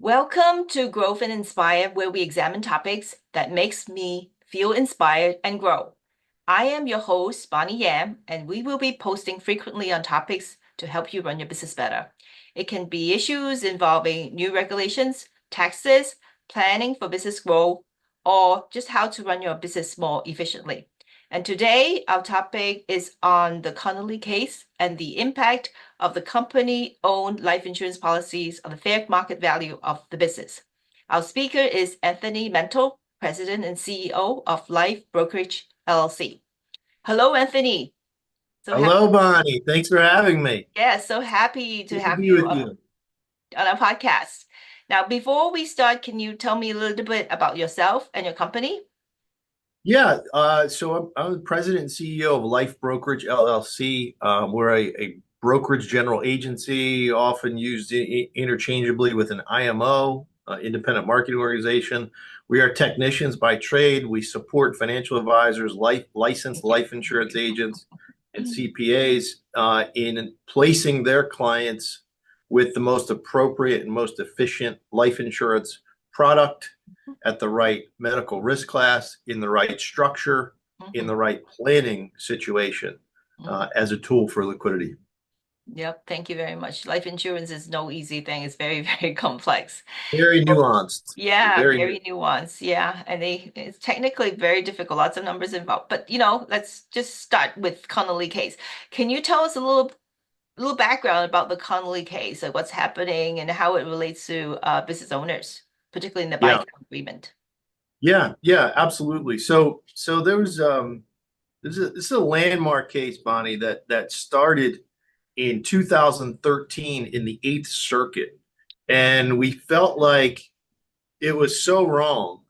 Welcome to Growth and Inspire, where we examine topics that makes me feel inspired and grow. I am your host, Bonnie Yam, and we will be posting frequently on topics to help you run your business better. It can be issues involving new regulations, taxes, planning for business growth, or just how to run your business more efficiently. And today, our topic is on the Connolly case and the impact of the company-owned life insurance policies on the fair market value of the business. Our speaker is Anthony Mento, President and CEO of Life Brokerage LLC. Hello, Anthony. So happy, Hello, Bonnie. Thanks for having me. yeah, so happy to Good to have be you with you. on our podcast. Now, before we start, can you tell me a little bit about yourself and your company? I'm the president and CEO of Life Brokerage LLC. We're a brokerage general agency, often used interchangeably with an IMO, independent marketing organization. We are technicians by trade. We support financial advisors, licensed life insurance agents, and CPAs in placing their clients with the most appropriate and most efficient life insurance product at the right medical risk class, in the right structure, in Mhm, the right planning situation mhm. as a tool for liquidity. Yep, thank you very much. Life insurance is no easy thing. It's very, very complex. Very So, nuanced. yeah, Very new. very nuanced. Yeah, and it's technically very difficult. Lots of numbers involved. But let's just start with Connolly case. Can you tell us a little background about the Connolly case, like what's happening and how it relates to business owners, particularly in the Yeah, buy-down agreement? yeah, absolutely. So there was this is a landmark case, Bonnie, that started in 2013 in the Eighth Circuit, and we felt like it was so wrong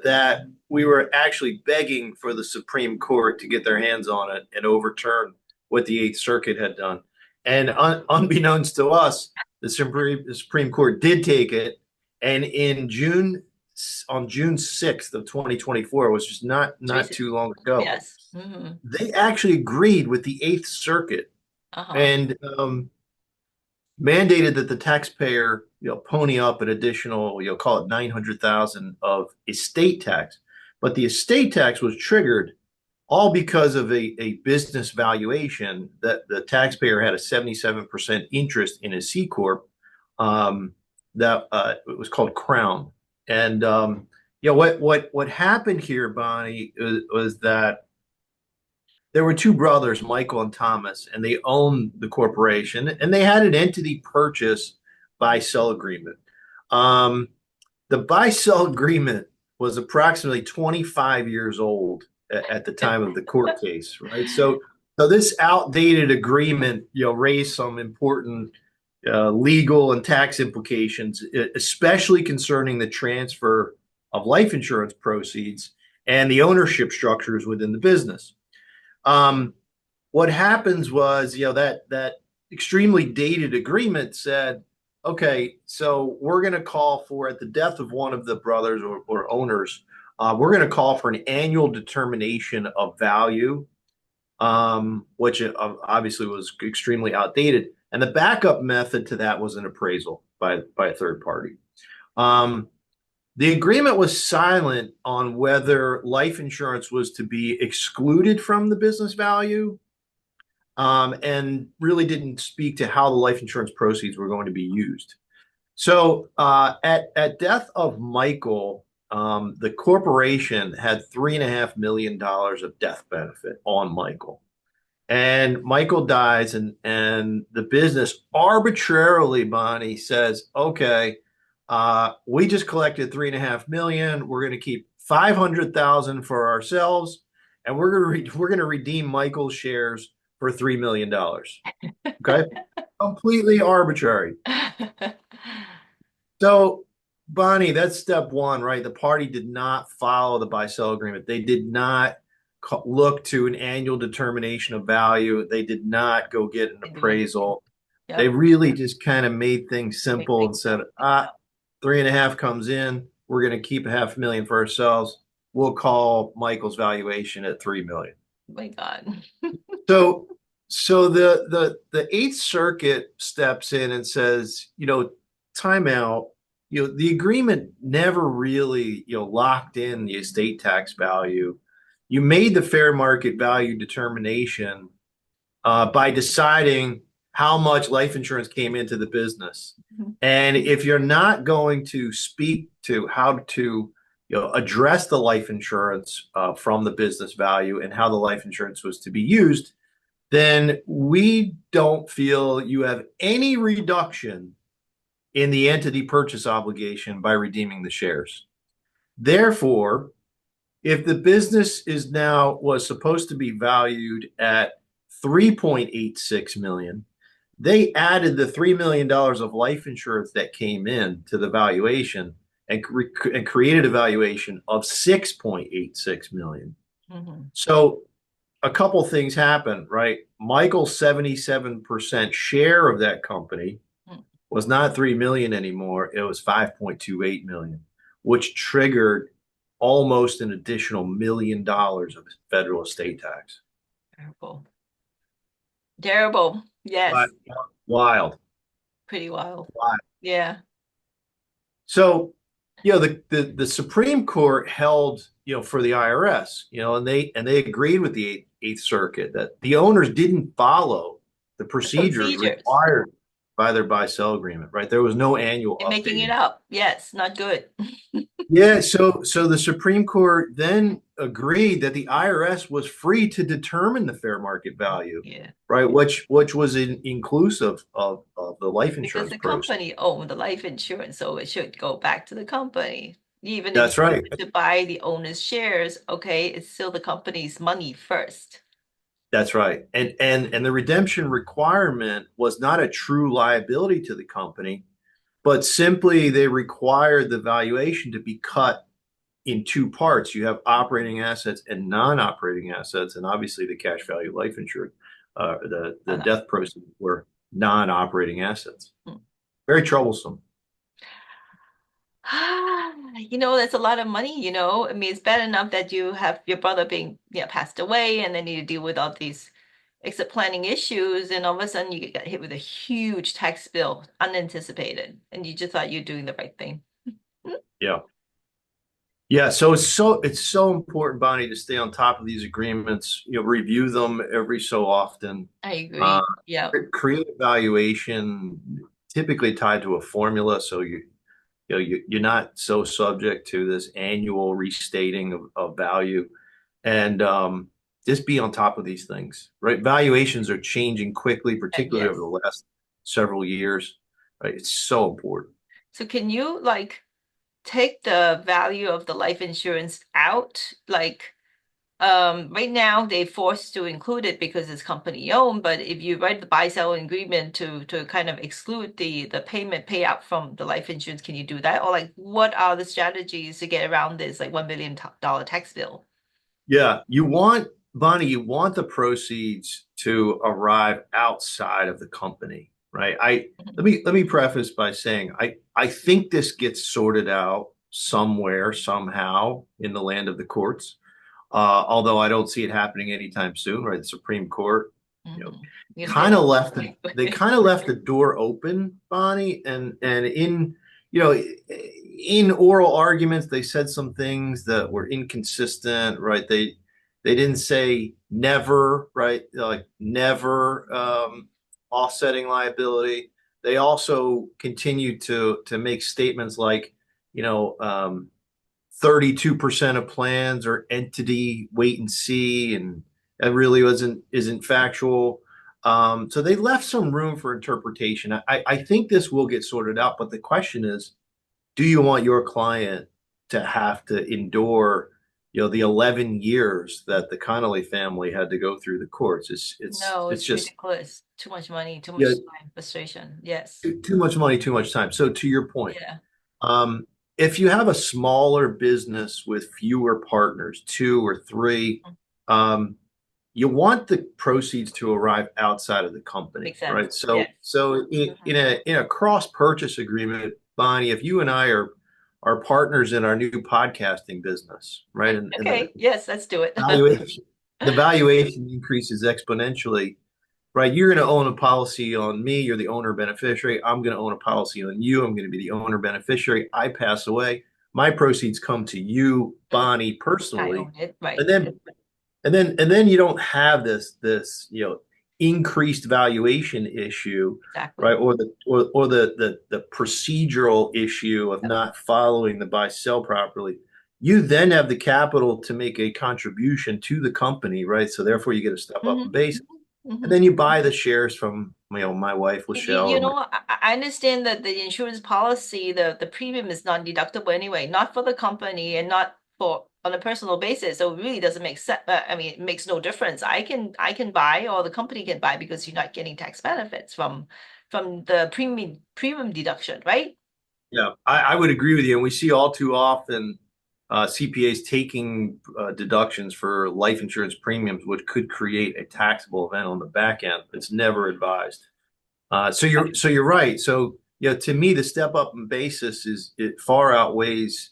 that we were actually begging for the Supreme Court to get their hands on it and overturn what the Eighth Circuit had done. And unbeknownst to us, the Supreme Court did take it, and on June 6th of 2024, was just It's not recent. too long ago, Yes. Hmm. they actually agreed with the Eighth Circuit Uh-huh. and mandated that the taxpayer, pony up an additional, call it 900,000 of estate tax. But the estate tax was triggered all because of a business valuation that the taxpayer had a 77% interest in a C corp, that it was called Crown. And what happened here, Bonnie, was that there were two brothers, Michael and Thomas, and they owned the corporation, and they had an entity purchase buy sell agreement. Um, the buy sell agreement was approximately 25 years old at the time of the court case, right? So this outdated agreement, raised some important legal and tax implications, especially concerning the transfer of life insurance proceeds and the ownership structures within the business. Um, what happens was, that extremely dated agreement said, okay, so we're going to call for, at the death of one of the brothers or owners, we're going to call for an annual determination of value, which obviously was extremely outdated. And the backup method to that was an appraisal by a third party. Um, the agreement was silent on whether life insurance was to be excluded from the business value, and really didn't speak to how the life insurance proceeds were going to be used. So at death of Michael, the corporation had $3.5 million of death benefit on Michael. And Michael dies, and the business arbitrarily, Bonnie, says, okay, we just collected 3.5 million. We're going to keep 500,000 for ourselves, and we're going to redeem Michael's shares for $3 million. Okay, completely arbitrary. So, Bonnie, that's step one, right? The party did not follow the buy-sell agreement. They did not look to an annual determination of value. They did not go get an They didn't. appraisal. They Yep. really just kind of made things Make simple things and said, simple. Yeah. 3.5 comes in. We're going to keep 500,000 for ourselves. We'll call Michael's valuation at 3 million. Oh my God. So, so the Eighth Circuit steps in and says, time out. the agreement never really, locked in the estate tax value. You made the fair market value determination by deciding how much life insurance came into the business. Mhm. And if you're not going to speak to how to, address the life insurance from the business value and how the life insurance was to be used, then we don't feel you have any reduction in the entity purchase obligation by redeeming the shares. Therefore, if the business is now was supposed to be valued at 3.86 million, they added the $3 million of life insurance that came in to the valuation and created a valuation of 6.86 million. Mhm. So a couple things happen, right? Michael's 77% share of that company Mhm. was not 3 million anymore. It was 5.28 million, which triggered almost an additional $1 million of federal estate tax. Terrible. Terrible. But Yes. wild, Pretty wild. wild. Yeah. So, the Supreme Court held, for the IRS, and they agreed with the Eighth Circuit that the owners didn't follow the The procedures procedures. required by their buy-sell agreement, right? There was no annual And making it updating. up. Yes, not good. Yeah, so the Supreme Court then agreed that the IRS was free to determine the fair market value, Yeah. right? Which was inclusive of the life Because insurance the proceeds. company owned the life insurance, so it should go back to the company. Even if That's you right. were to buy the owner's shares, okay, it's still the company's money first. That's right. And the redemption requirement was not a true liability to the company, but simply they required the valuation to be cut in two parts. You have operating assets and non-operating assets, and obviously the cash value life insurance, the Uh, death proceeds were non-operating assets. mm. Very troublesome. That's a lot of money, I mean, it's bad enough that you have your brother being, passed away and then you deal with all these exit planning issues, and all of a sudden you get hit with a huge tax bill, unanticipated, and you just thought you're doing the right thing. Yeah. Yeah, so it's so important, Bonnie, to stay on top of these agreements. Review them every so often. I Uh, agree. Yeah. Create a valuation, typically tied to a formula, so you're not so subject to this annual restating of value, and just be on top of these things. Right, valuations are changing quickly, particularly over Yes. the last several years. Right, it's so important. So can you like take the value of the life insurance out? Like, right now they forced to include it because it's company owned, but if you write the buy-sell agreement to kind of exclude the payment payout from the life insurance, can you do that? Or like what are the strategies to get around this like $1 million tax bill? Yeah, Bonnie, you want the proceeds to arrive outside of the company, right? I Mhm. let me preface by saying I think this gets sorted out somewhere, somehow in the land of the courts. Although I don't see it happening anytime soon, right? The Supreme Court, you know, Mhm. You can kind take of left it. they kind of left the door open, Bonnie, and you know in oral arguments they said some things that were inconsistent, right? They didn't say never, right? Like never offsetting liability. They also continued to make statements like, you know, 32% of plans are entity wait and see, and that really isn't factual. So they left some room for interpretation. I think this will get sorted out, but the question is, do you want your client to have to endure, the 11 years that the Connolly family had to go through the courts? No, It's it's just, ridiculous. Too much money, too yeah, much time, frustration. Yes. too much money, too much time. So to your point, Yeah. Um, if you have a smaller business with fewer partners, two or three, um, you want the proceeds to arrive outside of the company, Makes sense. right? Yes. So in Mhm. a cross purchase agreement, Bonnie, if you and I are partners in our new podcasting business, right, and Okay. Yes, let's do it. valuation the valuation increases exponentially, right? You're going to own a policy on me. You're the owner beneficiary. I'm going to own a policy on you. I'm going to be the owner beneficiary. I pass away. My proceeds come to you, Bonnie, I personally. own it, right? And then and then you don't have this increased valuation issue, Exactly. right? Or the procedural issue of Yep. not following the buy sell properly. You then have the capital to make a contribution to the company, right? So therefore you get a step up in Mhm. base. And Mhm. then you buy the shares from my wife, Lachelle, You or my know, I understand that the insurance policy, the premium is non-deductible anyway, not for the company and not for on a personal basis. So it really doesn't make sense. I mean, it makes no difference. I can buy or the company can buy because you're not getting tax benefits from the premium deduction, right? Yeah, I would agree with you. And we see all too often CPAs taking deductions for life insurance premiums, which could create a taxable event on the back end. It's never advised. So you're right. So to me, the step up in basis is it far outweighs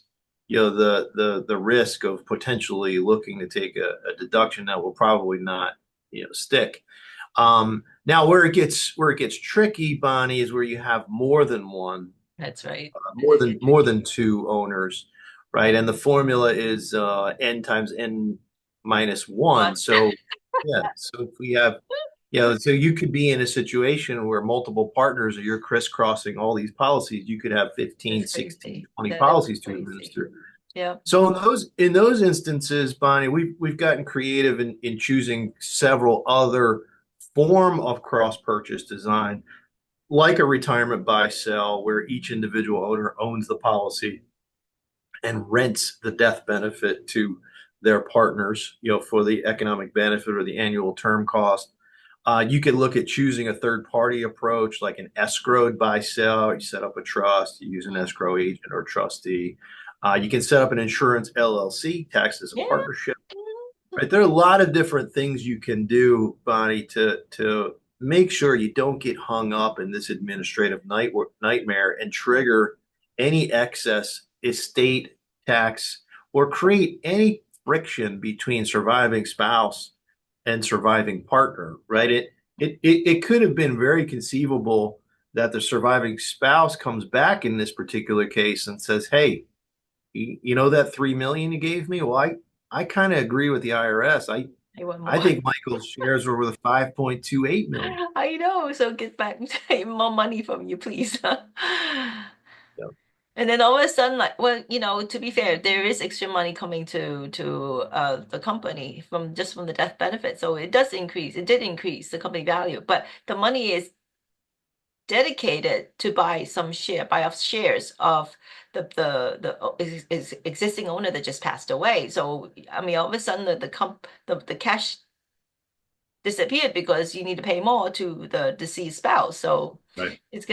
the risk of potentially looking to take a deduction that will probably not stick. Now where it gets tricky, Bonnie, is where you have more than one That's right. It more is than more tricky. than two owners, right? And the formula is n times n minus One. one. So yeah, so if we have, so you could be in a situation where multiple partners or you're crisscrossing all these policies. You could have 15, That's 16, crazy. 20 That is policies to crazy. administer. Yeah. So in those instances, Bonnie, we've gotten creative in choosing several other form of cross purchase design like a retirement buy sell where each individual owner owns the policy and rents the death benefit to their partners, for the economic benefit or the annual term cost. You could look at choosing a third party approach like an escrowed buy sell. You set up a trust, you use an Mm. escrow agent or trustee. You can set up an insurance LLC, taxed as a Yeah. partnership. Mm. Right. There are a lot of different things you can do, Bonnie, to make sure you don't get hung up in this administrative nightmare and trigger any excess estate tax or create any friction between surviving spouse and surviving partner, right? It could have been very conceivable that the surviving spouse comes back in this particular case and says, "Hey, you know that 3 million you gave me? Well, I kind of agree with the IRS. I I want I more. think Michael's shares were worth 5.28 million. I know. So get back more money from you, please. Yeah. And then all of a sudden, like, well, to be fair, there is extra money coming to the company from the death benefit. So it does increase. It did increase the company value, but the money is dedicated to buy off shares of the existing owner that just passed away. So I mean, all of a sudden the cash disappeared because you need to pay more to the deceased spouse. So Right. it's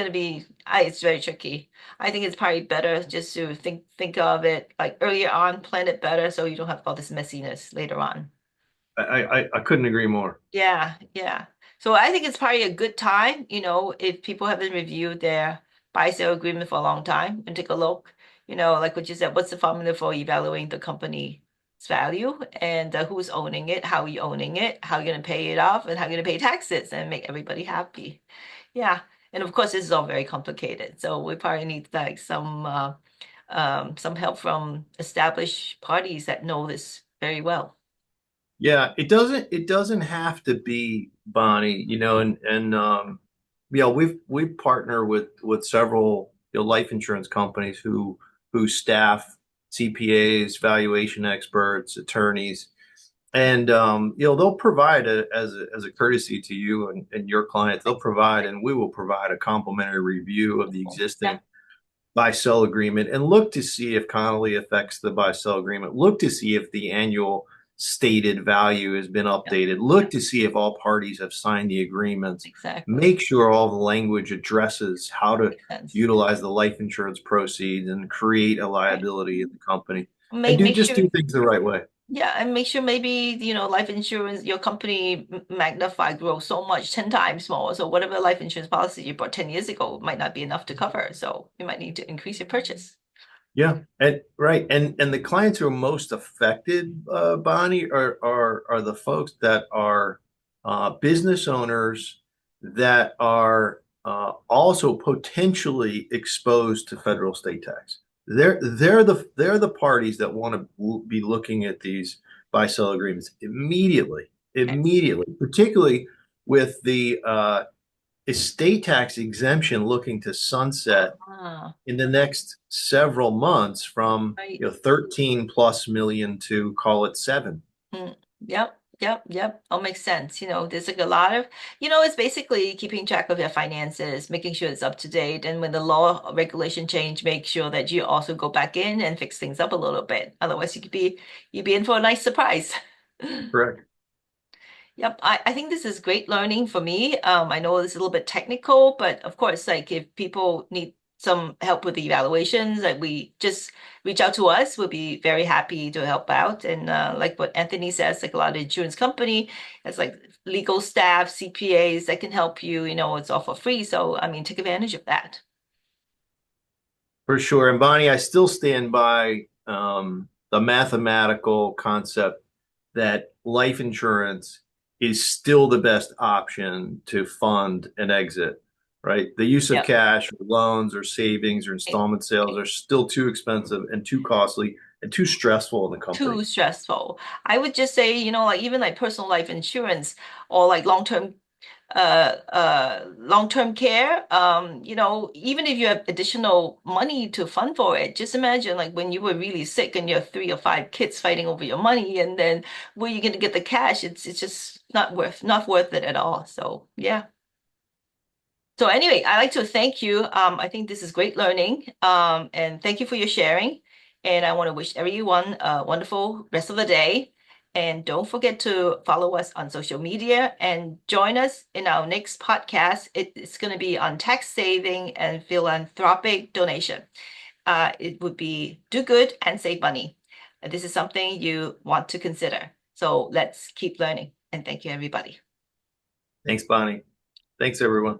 very tricky. I think it's probably better just to think of it like earlier on, plan it better so you don't have all this messiness later on. I couldn't agree more. Yeah, yeah. So I think it's probably a good time, if people haven't reviewed their buy-sell agreement for a long time and take a look, like what you said, what's the formula for evaluating the company's value and who's owning it, how you owning it, how you're going to pay it off, and how you're going to pay taxes and make everybody happy. Yeah. And of course, this is all very complicated. So we probably need like some help from established parties that know this very well. Yeah, it doesn't have to be Bonnie, and we partner with several life insurance companies who staff CPAs, valuation experts, attorneys, and they'll provide as a courtesy to you and your clients. They'll provide, and we will provide a complimentary review of the Yeah. existing buy-sell agreement and look to see if Connolly affects the buy-sell agreement. Look to see if the annual stated value has been Yeah. updated. Look to see if all parties have signed the agreements. Exactly. Make sure all the language addresses how to Makes sense. utilize the life insurance proceeds and create a Right. liability in the company. And Make do make just sure, do things the right way. yeah, and make sure maybe, life insurance, your company magnify grow so much, 10 times more. So whatever life insurance policy you bought 10 years ago might not be enough to cover. So you might need to increase your purchase. Yeah, and right, and the clients who are most affected, Bonnie, are the folks that are business owners that are also potentially exposed to federal state tax. They're the parties that want to be looking at these buy-sell agreements immediately, particularly with the estate tax exemption looking to sunset Ah, in the next several months from right. 13 plus million to call it 7. Mm, yep, yep. All makes sense. There's like a lot of, it's basically keeping track of your finances, making sure it's up to date. And when the law or regulation change, make sure that you also go back in and fix things up a little bit. Otherwise, you'd be in for a nice surprise. Correct. Yep, I think this is great learning for me. I know it's a little bit technical, but of course, like if people need some help with the evaluations, like we just reach out to us. We'll be very happy to help out. And like what Anthony says, like a lot of insurance company has like legal staff, CPAs that can help you. It's all for free. So I mean, take advantage of that. For sure. And Bonnie, I still stand by the mathematical concept that life insurance is still the best option to fund an exit, right? The use of Yep. cash or loans or savings or installment sales are still too expensive and too costly and too stressful in the company. Too stressful. I would just say, like even like personal life insurance or like long-term care, even if you have additional money to fund for it, just imagine like when you were really sick and you have 3 or 5 kids fighting over your money, and then where you going to get the cash? It's just not worth it at all. So yeah. So anyway, I'd like to thank you. I think this is great learning. And thank you for your sharing. And I want to wish everyone a wonderful rest of the day. And don't forget to follow us on social media and join us in our next podcast. It's going to be on tax saving and philanthropic donation. It would be do good and save money. This is something you want to consider. So let's keep learning. And thank you, everybody. Thanks, Bonnie. Thanks, everyone.